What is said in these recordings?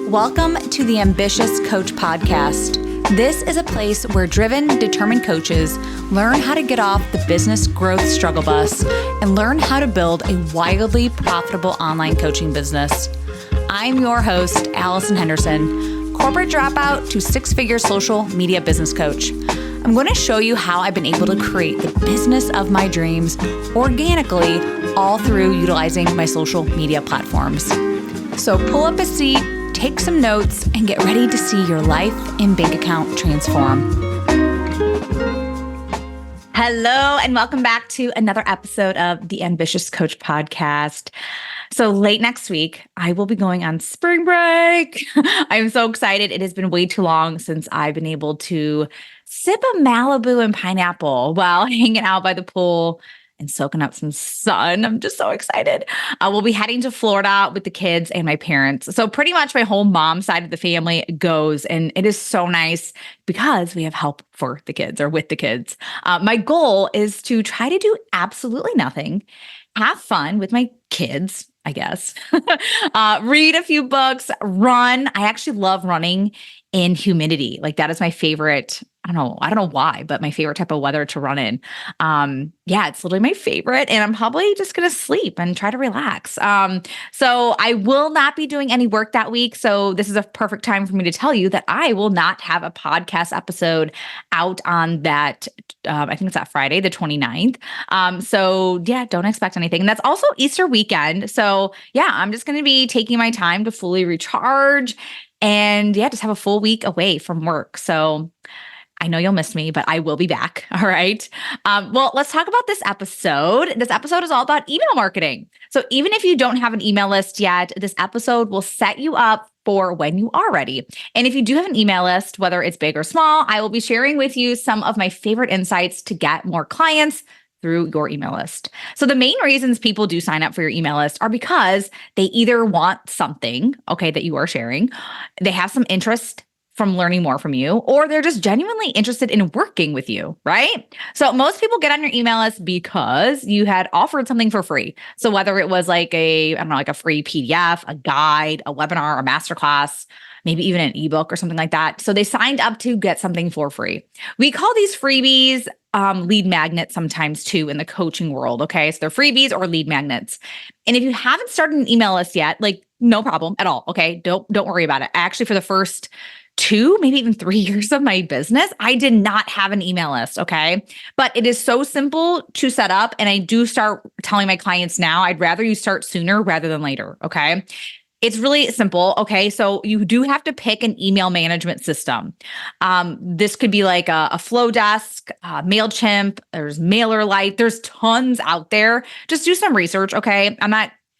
Welcome to the Ambitious Coach Podcast. This is a place where driven, determined coaches learn how to get off the business growth struggle bus and learn how to build a wildly profitable online coaching business. I'm your host, Allison Henderson, corporate dropout to six-figure social media business coach. I'm going to show you how I've been able to create the business of my dreams organically, all through utilizing my social media platforms. So pull up a seat, take some notes, and get ready to see your life and bank account transform. Hello, and welcome back to another episode of the Ambitious Coach Podcast. So late next week, I will be going on spring break. I'm so excited. It has been way too long since I've been able to sip a Malibu and pineapple while hanging out by the pool and soaking up some sun. I'm just so excited. We'll be heading to Florida with the kids and my parents. So pretty much my whole mom side of the family goes, and it is so nice because we have help for the kids or with the kids. My goal is to try to do absolutely nothing, have fun with my kids, I guess, read a few books, run. I actually love running in humidity. Like that is my favorite. I don't know why, but my favorite type of weather to run in. It's literally my favorite, and I'm probably just going to sleep and try to relax. So I will not be doing any work that week. So this is a perfect time for me to tell you that I will not have a podcast episode out on that. I think it's that Friday, the 29th. Don't expect anything. And that's also Easter weekend. So I'm just going to be taking my time to fully recharge and just have a full week away from work. So I know you'll miss me, but I will be back. All right. Let's talk about this episode. This episode is all about email marketing. So even if you don't have an email list yet, this episode will set you up for when you are ready. And if you do have an email list, whether it's big or small, I will be sharing with you some of my favorite insights to get more clients through your email list. So the main reasons people do sign up for your email list are because they either want something, that you are sharing, they have some interest from learning more from you, or they're just genuinely interested in working with you, right? So most people get on your email list because you had offered something for free. So whether it was like a free PDF, a guide, a webinar, a masterclass, maybe even an ebook or something like that. So they signed up to get something for free. We call these freebies lead magnets sometimes too in the coaching world, okay? So they're freebies or lead magnets. And if you haven't started an email list yet, no problem at all, okay? Don't worry about it. Actually, for the first 2, maybe even 3 years of my business, I did not have an email list, okay? But it is so simple to set up. And I do start telling my clients now, I'd rather you start sooner rather than later, okay? It's really simple, okay? So you do have to pick an email management system. This could be like a Flowdesk, MailChimp, there's MailerLite, there's tons out there. Just do some research, okay?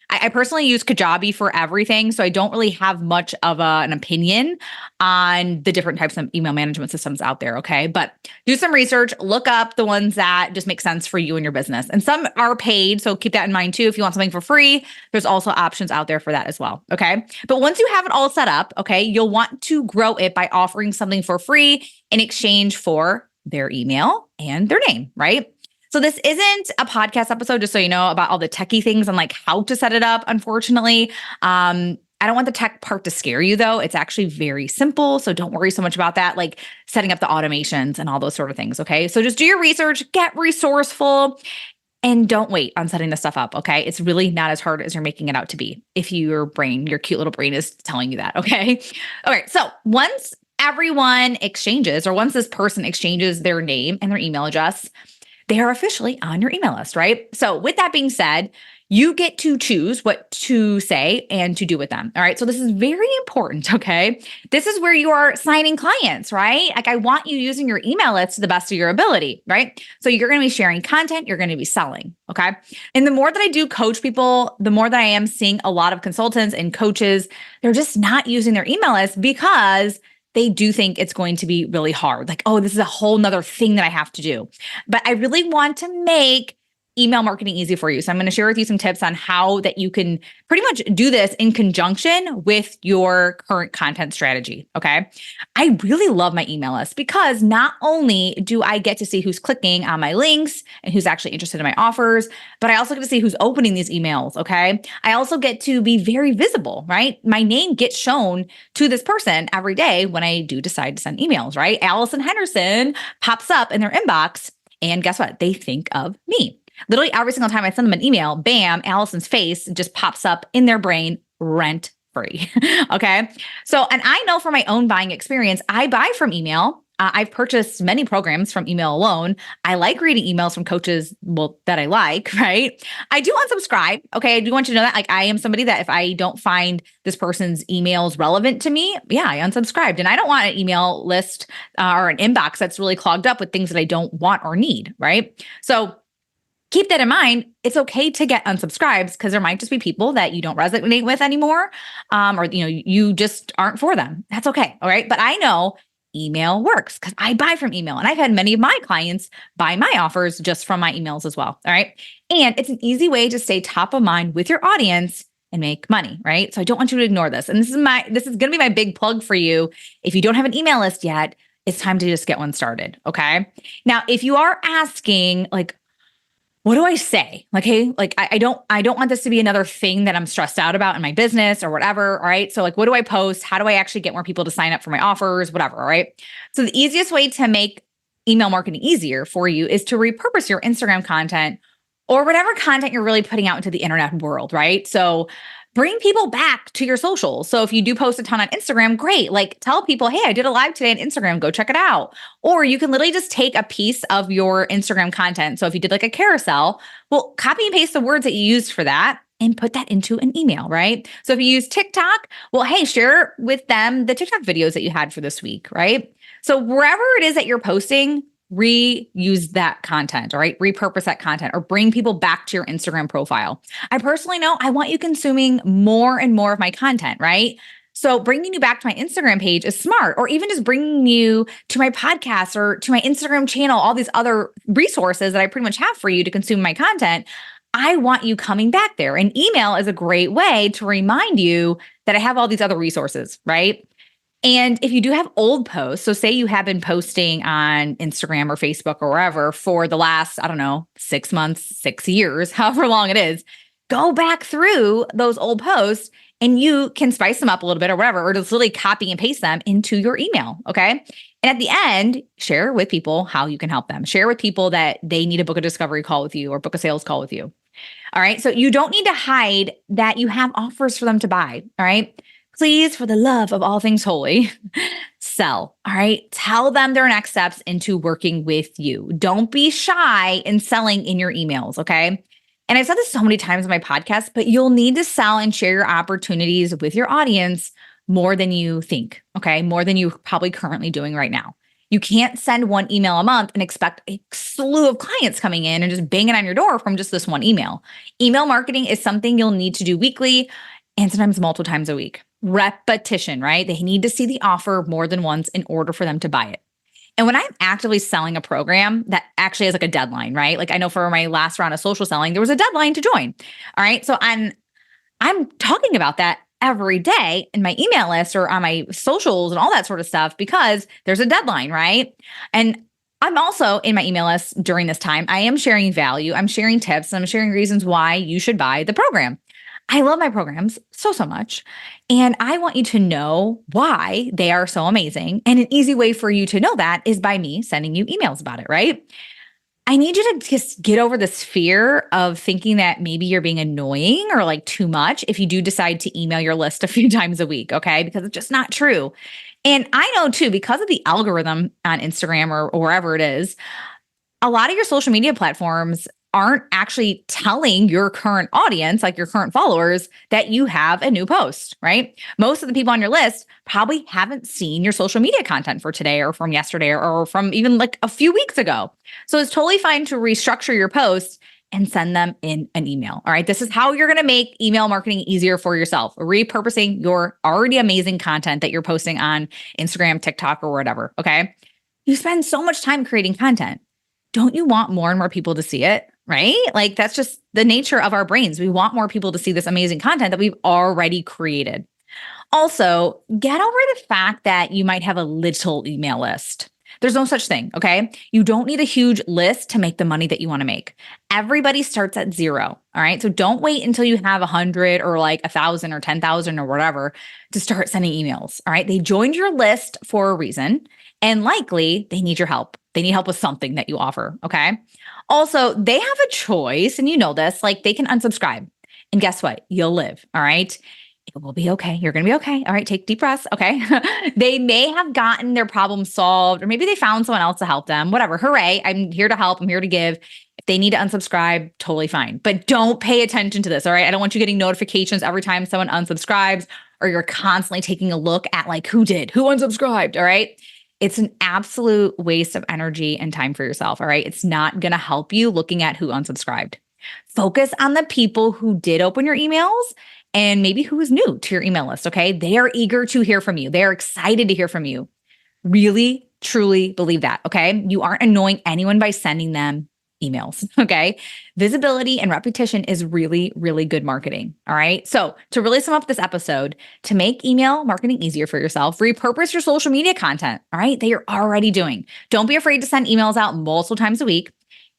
I personally use Kajabi for everything, so I don't really have much of an opinion on the different types of email management systems out there, okay? But do some research, look up the ones that just make sense for you and your business. And some are paid, so keep that in mind too. If you want something for free, there's also options out there for that as well, okay? But once you have it all set up, okay, you'll want to grow it by offering something for free in exchange for their email and their name, right? So this isn't a podcast episode, just so you know, about all the techie things and how to set it up, unfortunately. I don't want the tech part to scare you though. It's actually very simple. So don't worry so much about that, like setting up the automations and all those sort of things, okay? So just do your research, get resourceful, and don't wait on setting this stuff up, okay? It's really not as hard as you're making it out to be if your cute little brain is telling you that, okay? All right, so once everyone exchanges, or once this person exchanges their name and their email address, they are officially on your email list, right? So with that being said, you get to choose what to say and to do with them. All right. So this is very important. Okay. This is where you are signing clients, right? I want you using your email list to the best of your ability, right? So you're going to be sharing content, you're going to be selling. Okay. And the more that I do coach people, the more that I am seeing a lot of consultants and coaches, they're just not using their email list because they do think it's going to be really hard. This is a whole nother thing that I have to do. But I really want to make email marketing easy for you. So I'm going to share with you some tips on how that you can pretty much do this in conjunction with your current content strategy. Okay. I really love my email list because not only do I get to see who's clicking on my links and who's actually interested in my offers, but I also get to see who's opening these emails. Okay. I also get to be very visible, right? My name gets shown to this person every day when I do decide to send emails, right? Allison Henderson pops up in their inbox, and guess what? They think of me. Literally every single time I send them an email, bam, Allison's face just pops up in their brain rent free. Okay. So, and I know from my own buying experience, I buy from email. I've purchased many programs from email alone. I like reading emails from coaches, well, that I like, right? I do unsubscribe. Okay. I do want you to know that. Like, I am somebody that if I don't find this person's emails relevant to me, yeah, I unsubscribed. And I don't want an email list or an inbox that's really clogged up with things that I don't want or need, right? So, keep that in mind. It's okay to get unsubscribes because there might just be people that you don't resonate with anymore, or you just aren't for them. That's okay. All right. But I know email works because I buy from email, and I've had many of my clients buy my offers just from my emails as well. All right. And it's an easy way to stay top of mind with your audience and make money, right? So I don't want you to ignore this. And this is going to be my big plug for you. If you don't have an email list yet, it's time to just get one started. Okay. Now, if you are asking, like, what do I say? Like, hey, like I don't want this to be another thing that I'm stressed out about in my business or whatever. All right. So like, what do I post? How do I actually get more people to sign up for my offers? Whatever. All right. So the easiest way to make email marketing easier for you is to repurpose your Instagram content or whatever content you're really putting out into the internet world. Right. So bring people back to your socials. So if you do post a ton on Instagram, great. Like, tell people, hey, I did a live today on Instagram, go check it out. Or you can literally just take a piece of your Instagram content. So if you did like a carousel, well, copy and paste the words that you used for that and put that into an email, right? So if you use TikTok, well, hey, share with them the TikTok videos that you had for this week, right? So wherever it is that you're posting, reuse that content, all right? Repurpose that content or bring people back to your Instagram profile. I personally know I want you consuming more and more of my content, right? So bringing you back to my Instagram page is smart, or even just bringing you to my podcast or to my Instagram channel, all these other resources that I pretty much have for you to consume my content. I want you coming back there. And email is a great way to remind you that I have all these other resources, right? And if you do have old posts, so say you have been posting on Instagram or Facebook or wherever for the last, 6 months, 6 years, however long it is, go back through those old posts and you can spice them up a little bit or whatever, or just literally copy and paste them into your email. Okay. And at the end, share with people how you can help them. Share with people that they need to book a discovery call with you or book a sales call with you. All right. So you don't need to hide that you have offers for them to buy. All right. Please, for the love of all things holy, sell. All right. Tell them their next steps into working with you. Don't be shy in selling in your emails. Okay. And I've said this so many times in my podcast, but you'll need to sell and share your opportunities with your audience more than you think. Okay. More than you're probably currently doing right now. You can't send one email a month and expect a slew of clients coming in and just banging on your door from just this one email. Email marketing is something you'll need to do weekly and sometimes multiple times a week. Repetition, right? They need to see the offer more than once in order for them to buy it. And when I'm actively selling a program that actually has like a deadline, right? Like I know for my last round of social selling, there was a deadline to join. All right. So I'm talking about that every day in my email list or on my socials and all that sort of stuff because there's a deadline, right? And I'm also in my email list during this time, I am sharing value. I'm sharing tips. I'm sharing reasons why you should buy the program. I love my programs so much. And I want you to know why they are so amazing. And an easy way for you to know that is by me sending you emails about it, right? I need you to just get over this fear of thinking that maybe you're being annoying or like too much if you do decide to email your list a few times a week, okay? Because it's just not true. And I know too, because of the algorithm on Instagram or wherever it is, a lot of your social media platforms aren't actually telling your current audience, like your current followers, that you have a new post, right? Most of the people on your list probably haven't seen your social media content for today or from yesterday or from even like a few weeks ago. So it's totally fine to restructure your posts and send them in an email. All right. This is how you're going to make email marketing easier for yourself, repurposing your already amazing content that you're posting on Instagram, TikTok, or whatever. Okay. You spend so much time creating content. Don't you want more and more people to see it? right? Like that's just the nature of our brains. We want more people to see this amazing content that we've already created. Also, get over the fact that you might have a little email list. There's no such thing, okay? You don't need a huge list to make the money that you want to make. Everybody starts at zero, all right? So don't wait until you have 100 or like 1,000 or 10,000 or whatever to start sending emails, all right? They joined your list for a reason, and likely they need your help. They need help with something that you offer, okay? Also, they have a choice, and you know this, like they can unsubscribe. And guess what? You'll live, all right? It will be okay. You're going to be okay. All right, take deep breaths. Okay. They may have gotten their problem solved, or maybe they found someone else to help them. Whatever. Hooray. I'm here to help. I'm here to give. If they need to unsubscribe, totally fine. But don't pay attention to this. All right. I don't want you getting notifications every time someone unsubscribes, or you're constantly taking a look at like who unsubscribed. All right. It's an absolute waste of energy and time for yourself. All right. It's not going to help you looking at who unsubscribed. Focus on the people who did open your emails and maybe who is new to your email list, okay? They are eager to hear from you. They are excited to hear from you. Really, truly believe that, okay? You aren't annoying anyone by sending them emails, okay? Visibility and repetition is really, really good marketing, all right? So to really sum up this episode, to make email marketing easier for yourself, repurpose your social media content, all right, that you're already doing. Don't be afraid to send emails out multiple times a week.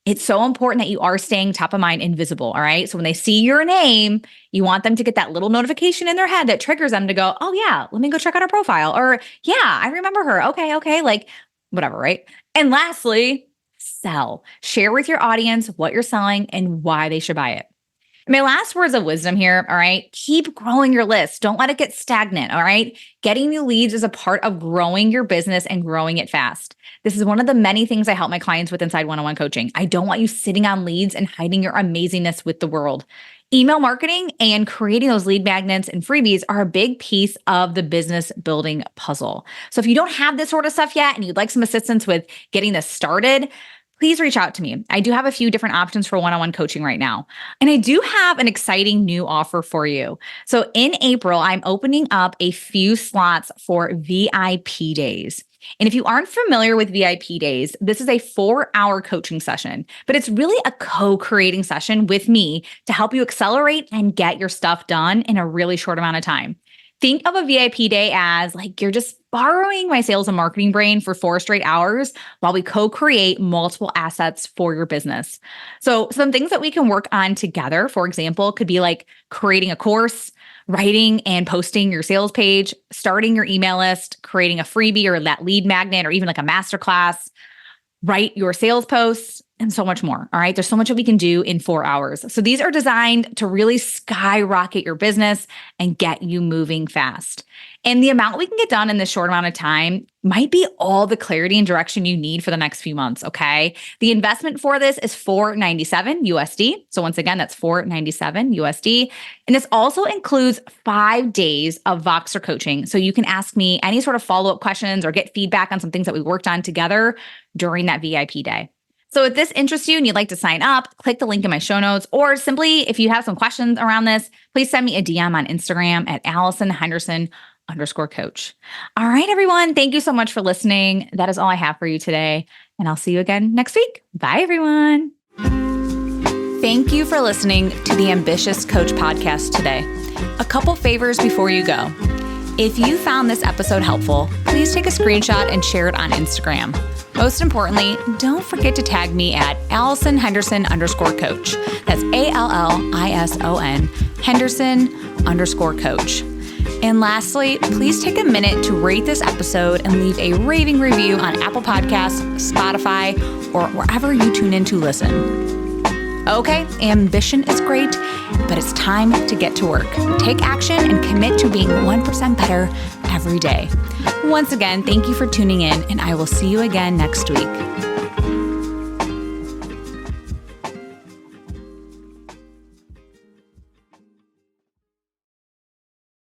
It's so important that you are staying top of mind and visible, all right? So when they see your name, you want them to get that little notification in their head that triggers them to go, oh yeah, let me go check out her profile. Or yeah, I remember her. Okay, like whatever, right? And lastly, sell. Share with your audience what you're selling and why they should buy it. My last words of wisdom here, all right? Keep growing your list. Don't let it get stagnant, all right? Getting new leads is a part of growing your business and growing it fast. This is one of the many things I help my clients with inside one-on-one coaching. I don't want you sitting on leads and hiding your amazingness with the world. Email marketing and creating those lead magnets and freebies are a big piece of the business building puzzle. So if you don't have this sort of stuff yet and you'd like some assistance with getting this started, please reach out to me. I do have a few different options for one-on-one coaching right now. And I do have an exciting new offer for you. So in April, I'm opening up a few slots for VIP days. And if you aren't familiar with VIP days, this is a 4-hour coaching session, but it's really a co-creating session with me to help you accelerate and get your stuff done in a really short amount of time. Think of a VIP day as like you're just borrowing my sales and marketing brain for 4 straight hours while we co-create multiple assets for your business. So some things that we can work on together, for example, could be like creating a course, writing and posting your sales page, starting your email list, creating a freebie or that lead magnet, or even like a masterclass, write your sales posts, and so much more. All right. There's so much that we can do in 4 hours. So these are designed to really skyrocket your business and get you moving fast. And the amount we can get done in this short amount of time might be all the clarity and direction you need for the next few months. Okay. The investment for this is $497 USD. So once again, that's $497 USD. And this also includes 5 days of Voxer coaching. So you can ask me any sort of follow-up questions or get feedback on some things that we worked on together during that VIP day. So if this interests you and you'd like to sign up, click the link in my show notes, or simply if you have some questions around this, please send me a DM on Instagram at AllisonHenderson_coach. All right, everyone. Thank you so much for listening. That is all I have for you today. And I'll see you again next week. Bye, everyone. Thank you for listening to the Ambitious Coach podcast today. A couple favors before you go. If you found this episode helpful, please take a screenshot and share it on Instagram. Most importantly, don't forget to tag me at AllisonHenderson_coach. That's ALLISON Henderson_coach. And lastly, please take a minute to rate this episode and leave a raving review on Apple Podcasts, Spotify, or wherever you tune in to listen. Okay, ambition is great, but it's time to get to work. Take action and commit to being 1% better every day. Once again, thank you for tuning in, and I will see you again next week.